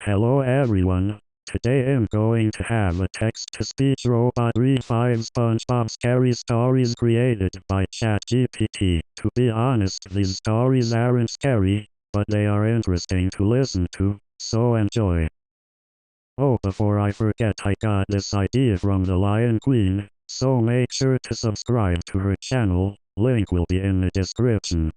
Hello everyone. Today I'm going to have a text-to-speech robot read 5 SpongeBob scary stories created by ChatGPT. To be honest, these stories aren't scary, but they are interesting to listen to, so enjoy. Oh, before I forget, I got this idea from the Lion Queen, so make sure to subscribe to her channel, link will be in the description.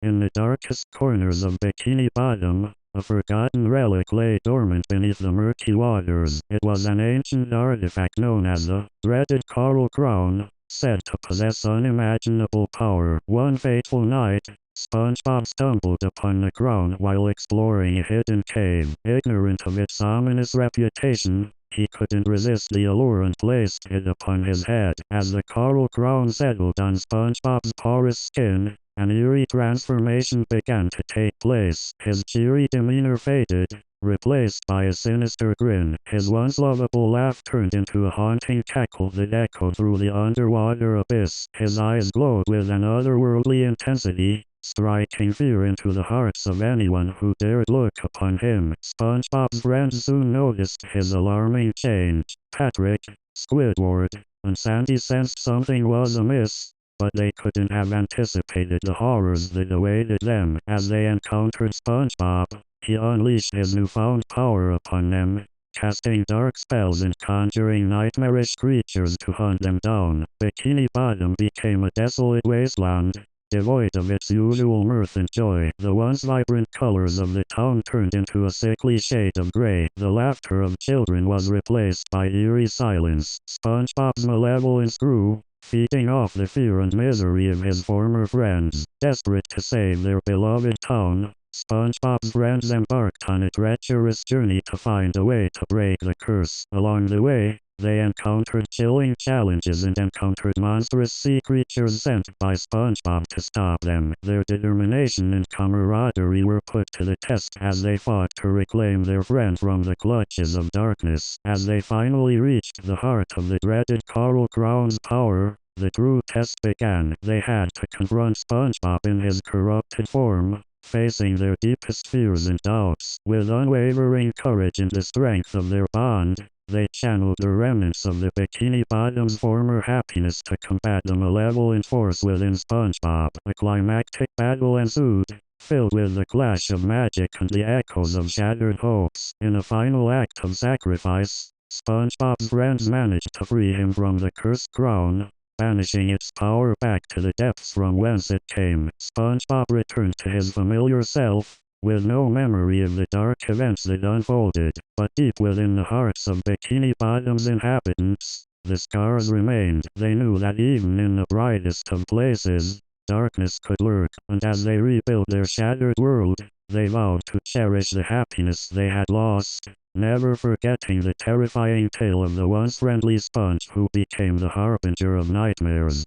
In the darkest corners of Bikini Bottom, a forgotten relic lay dormant beneath the murky waters. It was an ancient artifact known as the dreaded coral crown, said to possess unimaginable power. One fateful night, SpongeBob stumbled upon the crown while exploring a hidden cave. Ignorant of its ominous reputation, he couldn't resist the allure and placed it upon his head. As the coral crown settled on SpongeBob's porous skin, an eerie transformation began to take place. His cheery demeanor faded, replaced by a sinister grin. His once lovable laugh turned into a haunting cackle that echoed through the underwater abyss. His eyes glowed with an otherworldly intensity, striking fear into the hearts of anyone who dared look upon him. SpongeBob's friends soon noticed his alarming change. Patrick, Squidward, and Sandy sensed something was amiss, but they couldn't have anticipated the horrors that awaited them. As they encountered SpongeBob, he unleashed his newfound power upon them, casting dark spells and conjuring nightmarish creatures to hunt them down. Bikini Bottom became a desolate wasteland, devoid of its usual mirth and joy. The once vibrant colors of the town turned into a sickly shade of gray. The laughter of children was replaced by eerie silence. SpongeBob's malevolence grew, feeding off the fear and misery of his former friends. Desperate to save their beloved town, SpongeBob's friends embarked on a treacherous journey to find a way to break the curse. Along the way, they encountered chilling challenges and encountered monstrous sea creatures sent by SpongeBob to stop them. Their determination and camaraderie were put to the test as they fought to reclaim their friend from the clutches of darkness. As they finally reached the heart of the dreaded Coral Crown's power, the true test began. They had to confront SpongeBob in his corrupted form, facing their deepest fears and doubts. With unwavering courage and the strength of their bond, they channeled the remnants of the Bikini Bottom's former happiness to combat the malevolent force within SpongeBob. A climactic battle ensued, filled with the clash of magic and the echoes of shattered hopes. In a final act of sacrifice, SpongeBob's friends managed to free him from the cursed crown, banishing its power back to the depths from whence it came. SpongeBob returned to his familiar self, with no memory of the dark events that unfolded. But deep within the hearts of Bikini Bottom's inhabitants, the scars remained. They knew that even in the brightest of places, darkness could lurk, and as they rebuilt their shattered world, they vowed to cherish the happiness they had lost, never forgetting the terrifying tale of the once friendly sponge who became the harbinger of nightmares.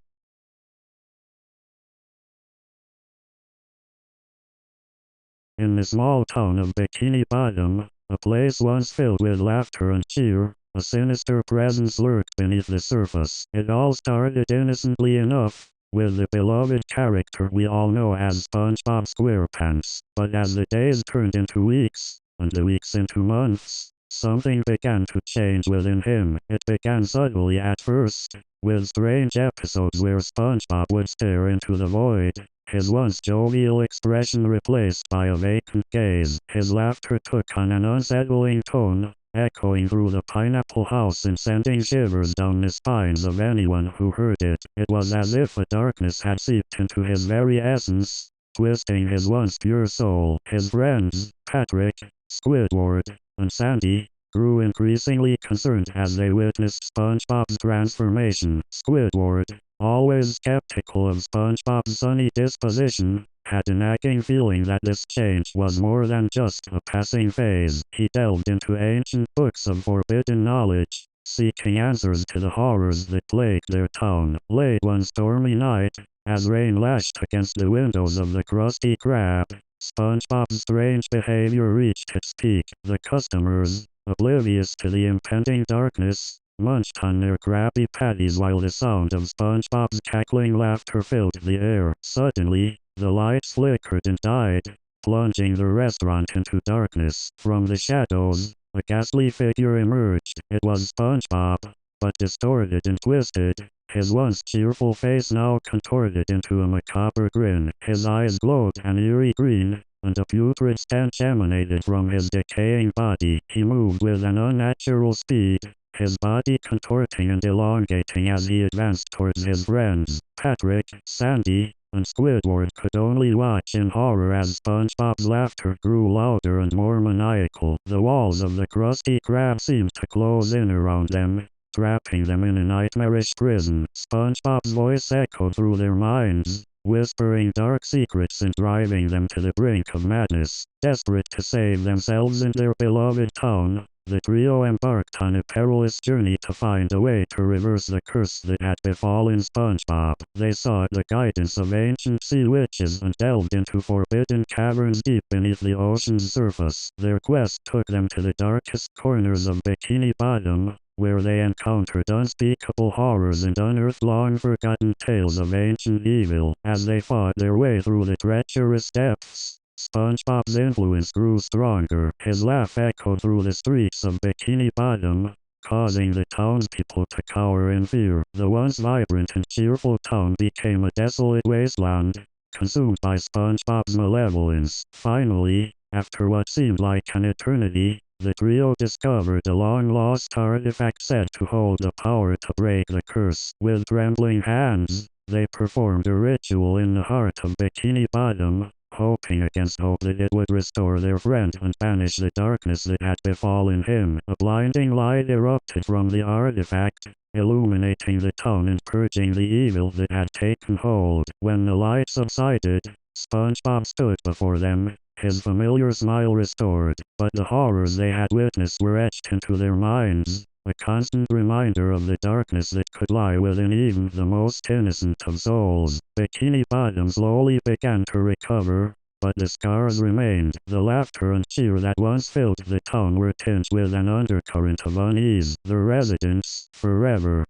In the small town of Bikini Bottom, a place once filled with laughter and cheer, a sinister presence lurked beneath the surface. It all started innocently enough, with the beloved character we all know as SpongeBob SquarePants. But as the days turned into weeks, and the weeks into months, something began to change within him. It began subtly at first, with strange episodes where SpongeBob would stare into the void, his once jovial expression replaced by a vacant gaze. His laughter took on an unsettling tone, echoing through the Pineapple House and sending shivers down the spines of anyone who heard it. It was as if a darkness had seeped into his very essence, twisting his once pure soul. His friends, Patrick, Squidward, and Sandy, grew increasingly concerned as they witnessed SpongeBob's transformation. Squidward, always skeptical of SpongeBob's sunny disposition, had a nagging feeling that this change was more than just a passing phase. He delved into ancient books of forbidden knowledge, seeking answers to the horrors that plagued their town. Late one stormy night, as rain lashed against the windows of the Krusty Krab, SpongeBob's strange behavior reached its peak. The customers, oblivious to the impending darkness, munched on their Krabby Patties while the sound of SpongeBob's cackling laughter filled the air. Suddenly, The lights flickered and died, plunging the restaurant into darkness. From the shadows, a ghastly figure emerged. It was SpongeBob, but distorted and twisted, his once cheerful face now contorted into a macabre grin. His eyes glowed an eerie green, and a putrid stench emanated from his decaying body. He moved with an unnatural speed, his body contorting and elongating as he advanced towards his friends. Patrick, Sandy, and Squidward could only watch in horror as SpongeBob's laughter grew louder and more maniacal. The walls of the Krusty Krab seemed to close in around them, trapping them in a nightmarish prison. SpongeBob's voice echoed through their minds, whispering dark secrets and driving them to the brink of madness. Desperate to save themselves and their beloved town, the trio embarked on a perilous journey to find a way to reverse the curse that had befallen SpongeBob. They sought the guidance of ancient sea witches and delved into forbidden caverns deep beneath the ocean's surface. Their quest took them to the darkest corners of Bikini Bottom, where they encountered unspeakable horrors and unearthed long-forgotten tales of ancient evil. As they fought their way through the treacherous depths, SpongeBob's influence grew stronger. His laugh echoed through the streets of Bikini Bottom, causing the townspeople to cower in fear. The once vibrant and cheerful town became a desolate wasteland, consumed by SpongeBob's malevolence. Finally, after what seemed like an eternity, the trio discovered a long-lost artifact said to hold the power to break the curse. With trembling hands, they performed a ritual in the heart of Bikini Bottom, hoping against hope that it would restore their friend and banish the darkness that had befallen him. A blinding light erupted from the artifact, illuminating the town and purging the evil that had taken hold. When the light subsided, SpongeBob stood before them, his familiar smile restored, but the horrors they had witnessed were etched into their minds, a constant reminder of the darkness that could lie within even the most innocent of souls. Bikini Bottom slowly began to recover, but the scars remained. The laughter and cheer that once filled the town were tinged with an undercurrent of unease. The residents, forever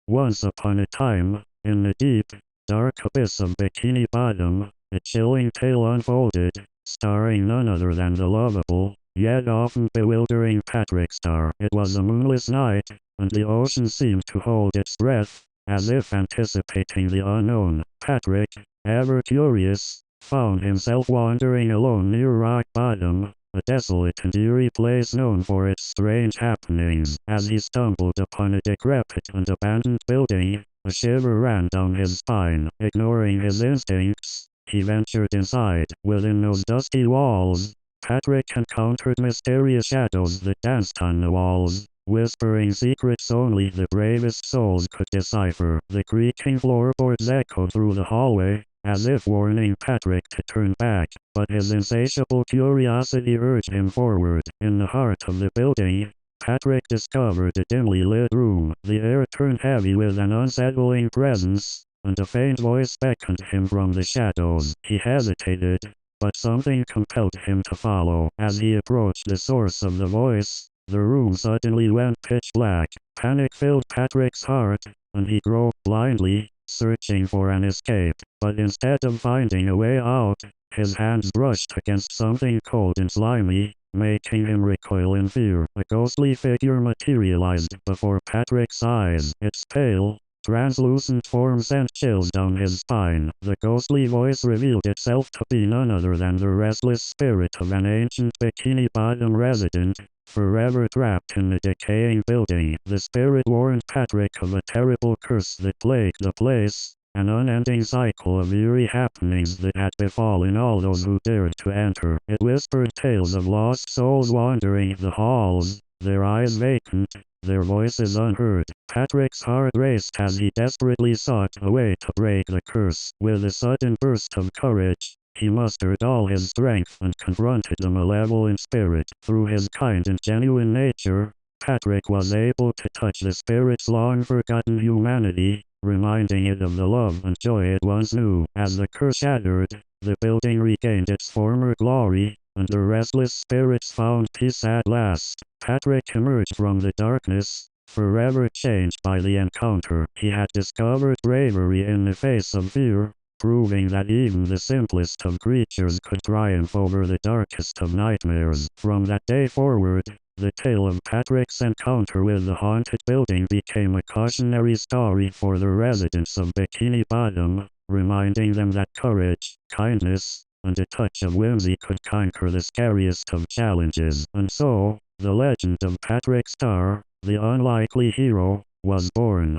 once upon a time, in the deep, dark abyss of Bikini Bottom, a chilling tale unfolded, starring none other than the lovable, yet often bewildering Patrick Star. It was a moonless night, and the ocean seemed to hold its breath, as if anticipating the unknown. Patrick, ever curious, found himself wandering alone near Rock Bottom, a desolate and eerie place known for its strange happenings. As he stumbled upon a decrepit and abandoned building, a shiver ran down his spine. Ignoring his instincts, he ventured inside. Within those dusty walls, Patrick encountered mysterious shadows that danced on the walls, whispering secrets only the bravest souls could decipher. The creaking floorboards echoed through the hallway, as if warning Patrick to turn back, but his insatiable curiosity urged him forward. In the heart of the building, Patrick discovered a dimly lit room. The air turned heavy with an unsettling presence, and a faint voice beckoned him from the shadows. He hesitated, but something compelled him to follow. As he approached the source of the voice, the room suddenly went pitch black. Panic filled Patrick's heart, and he groped blindly, searching for an escape. But instead of finding a way out, his hands brushed against something cold and slimy, making him recoil in fear. A ghostly figure materialized before Patrick's eyes. Its pale, translucent form sent chills down his spine. The ghostly voice revealed itself to be none other than the restless spirit of an ancient Bikini Bottom resident, forever trapped in the decaying building. The spirit warned Patrick of a terrible curse that plagued the place, an unending cycle of eerie happenings that had befallen all those who dared to enter. It whispered tales of lost souls wandering the halls, their eyes vacant, their voices unheard. Patrick's heart raced as he desperately sought a way to break the curse. With a sudden burst of courage, he mustered all his strength and confronted the malevolent spirit. Through his kind and genuine nature, Patrick was able to touch the spirit's long-forgotten humanity, reminding it of the love and joy it once knew. As the curse shattered, the building regained its former glory, and the restless spirits found peace at last. Patrick emerged from the darkness, forever changed by the encounter. He had discovered bravery in the face of fear, proving that even the simplest of creatures could triumph over the darkest of nightmares. From that day forward, the tale of Patrick's encounter with the haunted building became a cautionary story for the residents of Bikini Bottom, reminding them that courage, kindness, and a touch of whimsy could conquer the scariest of challenges. And so, the legend of Patrick Star, the unlikely hero, was born.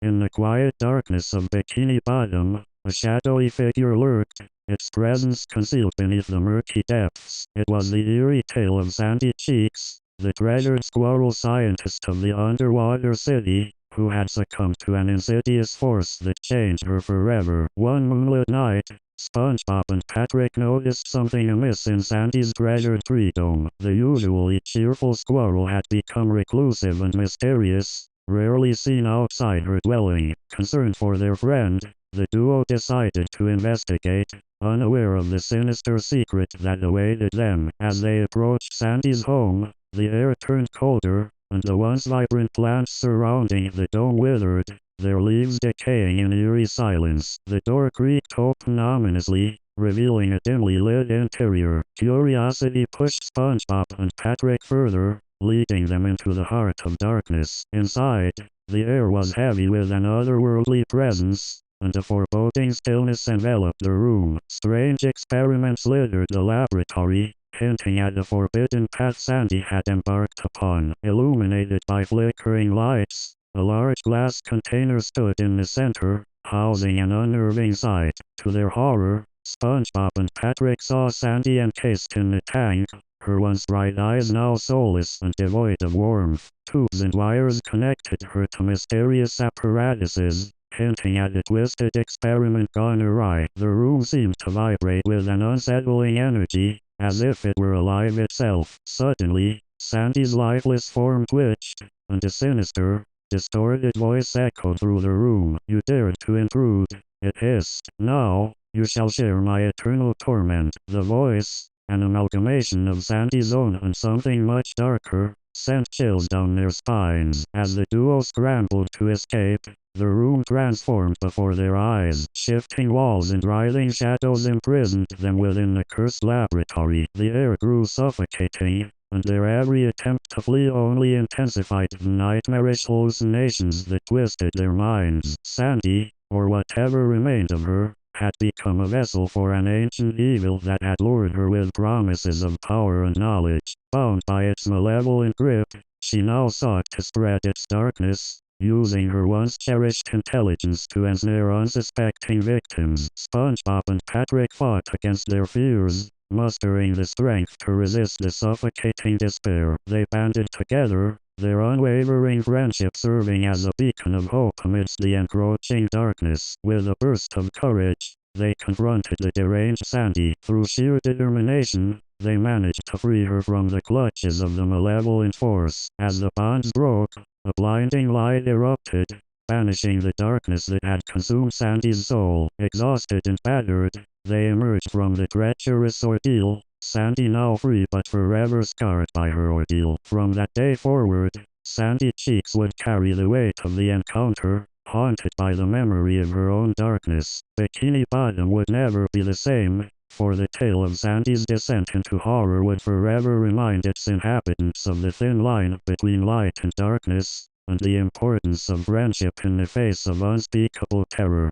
In the quiet darkness of Bikini Bottom, a shadowy figure lurked, its presence concealed beneath the murky depths. It was the eerie tale of Sandy Cheeks, the treasured squirrel scientist of the underwater city, who had succumbed to an insidious force that changed her forever. One moonlit night, SpongeBob and Patrick noticed something amiss in Sandy's treasured tree dome. The usually cheerful squirrel had become reclusive and mysterious, rarely seen outside her dwelling. Concerned for their friend, the duo decided to investigate, unaware of the sinister secret that awaited them. As they approached Sandy's home, the air turned colder, and the once vibrant plants surrounding the dome withered, their leaves decaying in eerie silence. The door creaked open ominously, revealing a dimly lit interior. Curiosity pushed SpongeBob and Patrick further, leading them into the heart of darkness. Inside, the air was heavy with an otherworldly presence, and a foreboding stillness enveloped the room. Strange experiments littered the laboratory, hinting at the forbidden path Sandy had embarked upon. Illuminated by flickering lights, a large glass container stood in the center, housing an unnerving sight. To their horror, SpongeBob and Patrick saw Sandy encased in the tank, her once bright eyes now soulless and devoid of warmth. Tubes and wires connected her to mysterious apparatuses, hinting at a twisted experiment gone awry. The room seemed to vibrate with an unsettling energy, as if it were alive itself. Suddenly, Sandy's lifeless form twitched, and a sinister, distorted voice echoed through the room. "You dared to intrude," it hissed. "Now, you shall share my eternal torment." The voice, an amalgamation of Sandy's own and something much darker, sent chills down their spines. As the duo scrambled to escape, the room transformed before their eyes. Shifting walls and writhing shadows imprisoned them within the cursed laboratory. The air grew suffocating, and their every attempt to flee only intensified the nightmarish hallucinations that twisted their minds. Sandy, or whatever remained of her, had become a vessel for an ancient evil that had lured her with promises of power and knowledge. Bound by its malevolent grip, she now sought to spread its darkness, using her once cherished intelligence to ensnare unsuspecting victims. SpongeBob and Patrick fought against their fears, mustering the strength to resist the suffocating despair. They banded together, their unwavering friendship serving as a beacon of hope amidst the encroaching darkness. With a burst of courage, they confronted the deranged Sandy. Through sheer determination, they managed to free her from the clutches of the malevolent force. As the bonds broke, a blinding light erupted, banishing the darkness that had consumed Sandy's soul. Exhausted and battered, they emerged from the treacherous ordeal, Sandy now free but forever scarred by her ordeal. From that day forward, Sandy Cheeks would carry the weight of the encounter, haunted by the memory of her own darkness. Bikini Bottom would never be the same, for the tale of Sandy's descent into horror would forever remind its inhabitants of the thin line between light and darkness, and the importance of friendship in the face of unspeakable terror.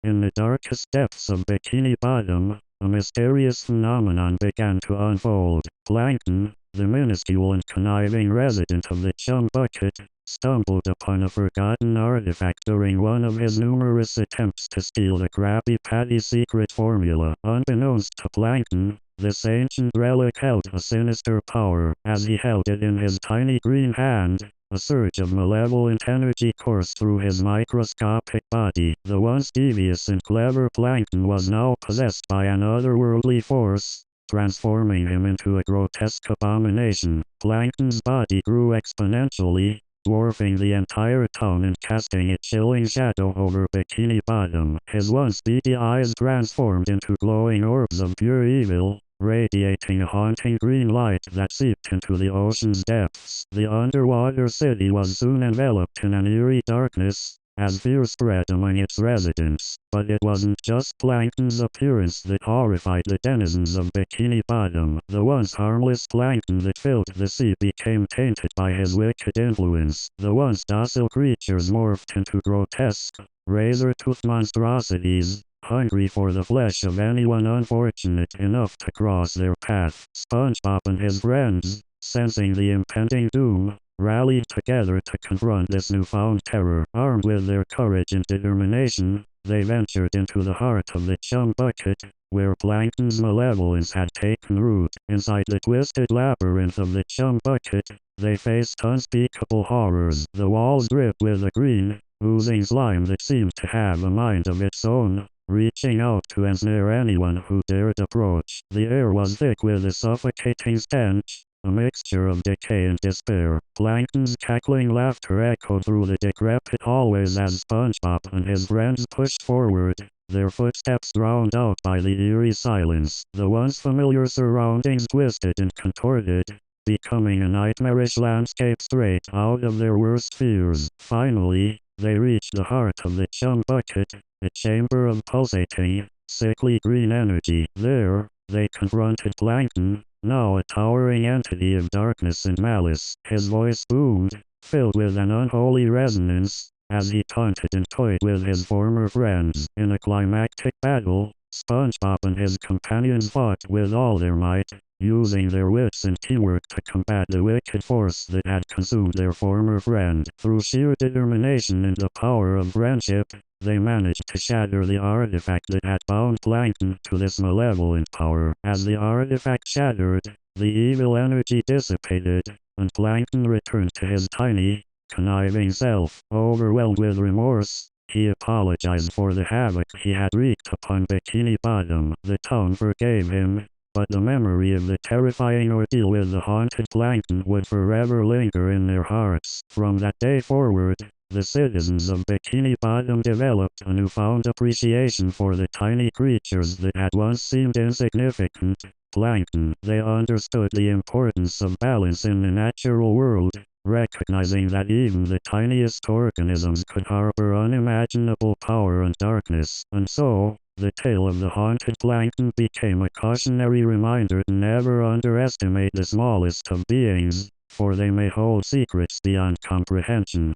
In the darkest depths of Bikini Bottom, a mysterious phenomenon began to unfold. Plankton, the minuscule and conniving resident of the chum bucket, stumbled upon a forgotten artifact during one of his numerous attempts to steal the Krabby Patty's secret formula. Unbeknownst to Plankton, this ancient relic held a sinister power. As he held it in his tiny green hand, a surge of malevolent energy coursed through his microscopic body. The once devious and clever Plankton was now possessed by an otherworldly force, transforming him into a grotesque abomination. Plankton's body grew exponentially, dwarfing the entire town and casting a chilling shadow over Bikini Bottom. His once beady eyes transformed into glowing orbs of pure evil, radiating a haunting green light that seeped into the ocean's depths. The underwater city was soon enveloped in an eerie darkness, as fear spread among its residents. But it wasn't just Plankton's appearance that horrified the denizens of Bikini Bottom. The once harmless plankton that filled the sea became tainted by his wicked influence. The once docile creatures morphed into grotesque, razor-toothed monstrosities, hungry for the flesh of anyone unfortunate enough to cross their path. SpongeBob and his friends, sensing the impending doom, rallied together to confront this newfound terror. Armed with their courage and determination, they ventured into the heart of the chum bucket, where Plankton's malevolence had taken root. Inside the twisted labyrinth of the chum bucket, they faced unspeakable horrors. The walls dripped with a green, oozing slime that seemed to have a mind of its own, reaching out to ensnare anyone who dared approach. The air was thick with a suffocating stench, a mixture of decay and despair. Plankton's cackling laughter echoed through the decrepit hallways as SpongeBob and his friends pushed forward, their footsteps drowned out by the eerie silence. The once familiar surroundings twisted and contorted, becoming a nightmarish landscape straight out of their worst fears. Finally, they reached the heart of the chum bucket, a chamber of pulsating, sickly green energy. There, they confronted Plankton, now a towering entity of darkness and malice. His voice boomed, filled with an unholy resonance, as he taunted and toyed with his former friends. In a climactic battle, SpongeBob and his companions fought with all their might, using their wits and teamwork to combat the wicked force that had consumed their former friend. Through sheer determination and the power of friendship, they managed to shatter the artifact that had bound Plankton to this malevolent power. As the artifact shattered, the evil energy dissipated, and Plankton returned to his tiny, conniving self. Overwhelmed with remorse, he apologized for the havoc he had wreaked upon Bikini Bottom. The town forgave him, but the memory of the terrifying ordeal with the haunted Plankton would forever linger in their hearts. From that day forward, the citizens of Bikini Bottom developed a newfound appreciation for the tiny creatures that had once seemed insignificant. Plankton. They understood the importance of balance in the natural world, recognizing that even the tiniest organisms could harbor unimaginable power and darkness. And so, the tale of the haunted Plankton became a cautionary reminder to never underestimate the smallest of beings, for they may hold secrets beyond comprehension.